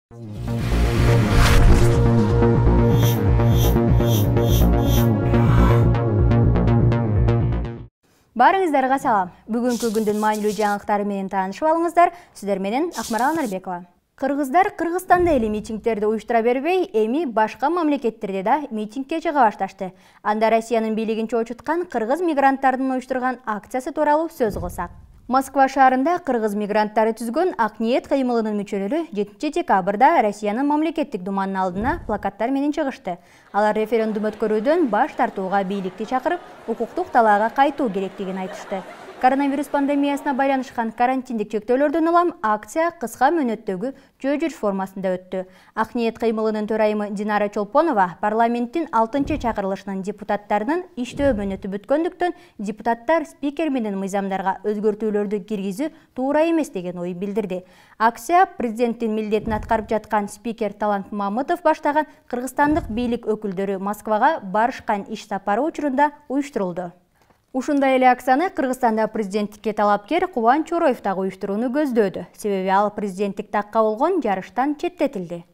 Барыңыздарга салам. Бүгүнкү күндүн маанилүү жаңылыктары менен таанышып алыңыздар. Сиздер менен Акмарал Нарбекова. Кыргыздар Кыргызстанда эле митингтерди уюштура бербей, эми башка мамлекеттерде да митингке чыга башташты. Анда Россиянын бийлигин чоочуткан кыргыз мигранттардын уюштурган акциясы тууралуу сөз кылсак. Москва шаарында кыргыз мигранттары түзгөн Ак ниет кыймылынын мүчөлөрү 7 декабрда Россиянын мамлекеттик думанын алдына плакаттар менен чыгышты. Алар референдум өткөрүүдөн баш тартууга бийликти чакырып, укуктук талаага кайтуу керектигин айтышты. Коронавирус пандемиясына байланышкан карантиндик чектөөлөрдөн улам акция кыска мөөнөттөгү жөө жүрүш формасында өттү. Ак ниет кыймылынын төрайымы Динара Чолпонова парламенттин 6-чакырылышынын депутаттарынын иштөө мөөнөтү бүткөндүктөн депутаттар спикер менен мыйзамдарга өзгөртүүлөрдү киргизүү туура эмес деген ой билдирди. Акция президенттин милдетин аткарып жаткан спикер Талант Мамытов баштаган кыргызстандык бийлик өкүлдөрү Москвага барышкан иш сапары учурунда уюштурулду. Ушундай эле акцияны Кыргызстанда президенттикке талапкер Кубан Чороев дагы уюштурууну көздөөдү. Себеби ал президенттик такка болгон жарыштан четтетилди.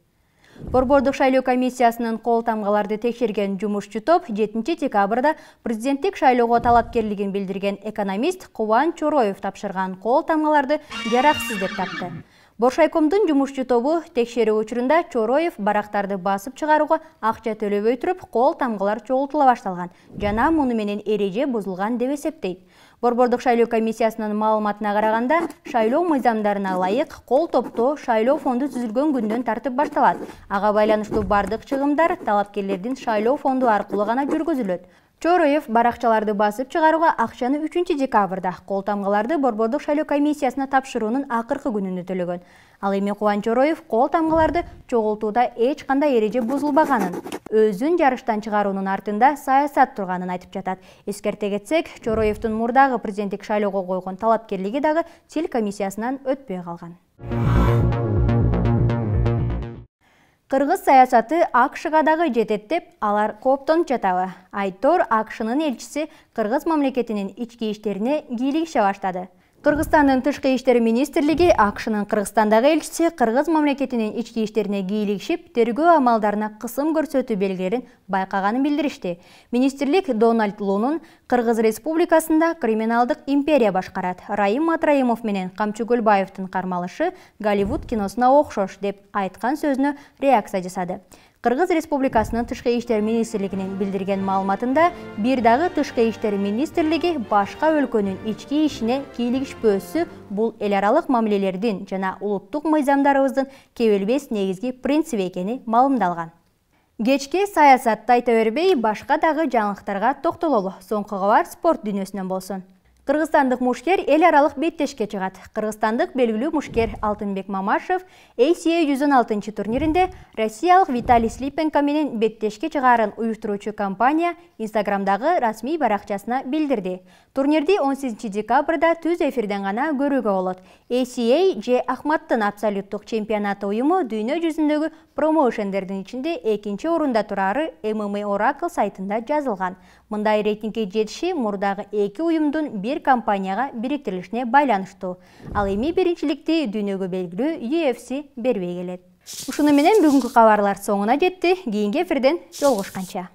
Борбордук шайлоо комиссиясынын кол тамгаларды текшерген жумушчу топ 7 декабрда президенттик шайлоого талапкерлигин билдирген экономист Кубан Чороев тапшырган кол тамгаларды жараксыз деп тапты. Боршайкомдун жумушчу тобу текшерүү учурунда Чороев барактарды басып чыгарууга акча төлөбөй туруп кол тамгалар чогултула башталган жана муну менен эреже бузулган деп эсептейт. Борбордук шайлоо комиссиясынын маалыматына караганда, шайлоо мыйзамдарына ылайык кол топтоо шайлоо фонду түзүлгөн күндөн тартып башталат. Ага байланыштуу бардык чыгымдар талапкерлердин шайлоо фонду аркылуу гана жүргүзүлөт. Чороев баракчаларды басып чыгарууга акчаны 3 декабрда кол тамгаларды Борбордук шайлоо комиссиясына тапшыруунун акыркы күнүндө төлөгөн. Ал эми Кубан Чороев кол тамгаларды чогултууда эч кандай эреже бузулбаганын, өзүн жарыштан чыгаруунун артында саясат турганын айтып жатат. Эскерте кетсек, Чороевдун мурдагы президенттик шайлоого койгон талапкерлиги дагы тил комиссиясынан өтпөй калган. Кыргыз саясаты АКШга дагы жетет деп алар кооптонуп жатабы? Айтор АКШнын элчиси Кыргыз мамлекетинин ички иштерине кийлигише баштады. Кыргызстандын тышкы иштер министрлиги АКШнын Кыргызстандагы элчиси Кыргыз мамлекетинин ички иштерине кийлигишип, тергөө амалдарына кысым көрсөтүү белгилерин байкаганын билдиришти. Министрлик Дональд Лунун Кыргыз Республикасында криминалдык империя башкарат, Раим Матраимов менен Камчы Көлбаевдин кармалышы Голливуд киносуна окшош деп айткан сөзүнө реакция жасады. Кыргыз Республикасынын тышкы иштер министрлигинин билдирген маалыматында, бир дагы тышкы иштер министрлиги башка өлкөнүн ички ишине кийлигишпөөсү бул эл аралык мамилелердин жана улуттук мыйзамдарыбыздын кебелбес негизги принциби экени маалымдалган. Кечке саясатты айта бербей, башка дагы жаңылыктарга токтололу. Соңку кабар спорт дүйнөсүнөн болсун. Кыргызстандык мушкер эл аралык беттешке чыгат. Кыргызстандык белгилүү мушкер Алтынбек Мамашев ACA 116 турниринде россиялык Виталий Слипенко менен беттешке чыгаарын уюштуруучу компания Инстаграмдагы расмий баракчасына билдирди. Турнирди 18 декабрда түз эфирден гана көрүүгө болот. ACA Ж Ахматтын абсолюттук чемпионаты уюму дүйнө жүзүндөгү промоушендердин ичинде 2-орунда турары MMA Oracle сайтында жазылган. Мындай рейтингге жетиши мурдагы 2 уюмдун бир компанияга бириктирилишине байланыштуу. Ал эми биринчиликти дүйнөгө белгилүү UFC бербей келет. Ушуну менен бүгүнкү кабарлар соңуна жетти. Кийинки эфирден жолугушканча.